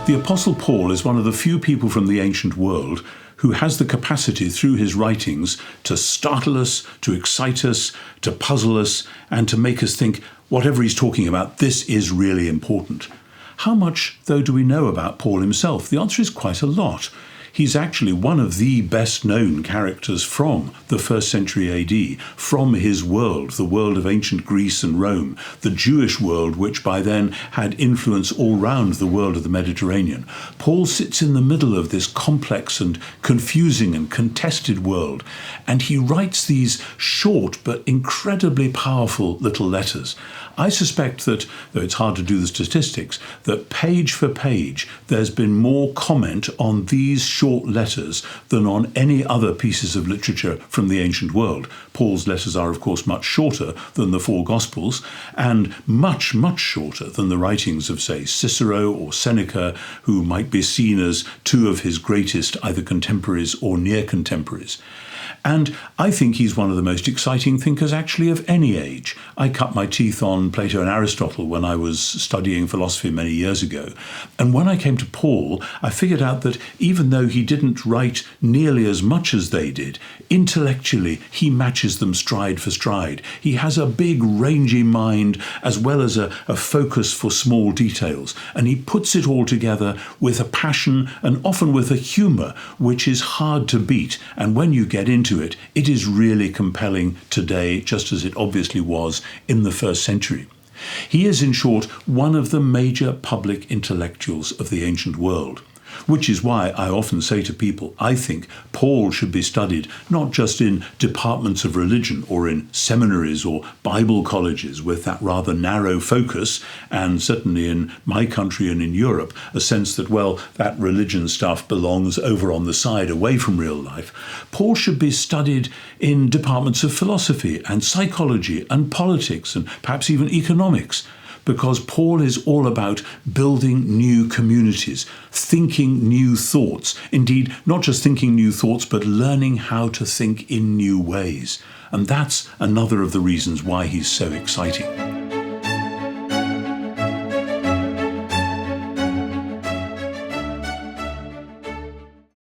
The Apostle Paul is one of the few people from the ancient world who has the capacity through his writings to startle us, to excite us, to puzzle us, and to make us think, whatever he's talking about, this is really important. How much, though, do we know about Paul himself? The answer is quite a lot. He's actually one of the best-known characters from the 1st century AD, from his world, the world of ancient Greece and Rome, the Jewish world, which by then had influence all round the world of the Mediterranean. Paul sits in the middle of this complex and confusing and contested world, and he writes these short but incredibly powerful little letters. I suspect that, though it's hard to do the statistics, that page for page there's been more comment on these short letters than on any other pieces of literature from the ancient world. Paul's letters are, of course, much shorter than the 4 Gospels and much, much shorter than the writings of, say, Cicero or Seneca, who might be seen as 2 of his greatest either contemporaries or near contemporaries. And I think he's one of the most exciting thinkers actually of any age. I cut my teeth on Plato and Aristotle when I was studying philosophy many years ago. And when I came to Paul, I figured out that even though he didn't write nearly as much as they did, intellectually he matches them stride for stride. He has a big rangy mind as well as a focus for small details. And he puts it all together with a passion and often with a humour which is hard to beat. And when you get into it, it is really compelling today, just as it obviously was in the 1st century. He is, in short, one of the major public intellectuals of the ancient world, which is why I often say to people, I think Paul should be studied not just in departments of religion or in seminaries or Bible colleges with that rather narrow focus, and certainly in my country and in Europe, a sense that, well, that religion stuff belongs over on the side away from real life. Paul should be studied in departments of philosophy and psychology and politics and perhaps even economics, because Paul is all about building new communities, thinking new thoughts. Indeed, not just thinking new thoughts, but learning how to think in new ways. And that's another of the reasons why he's so exciting.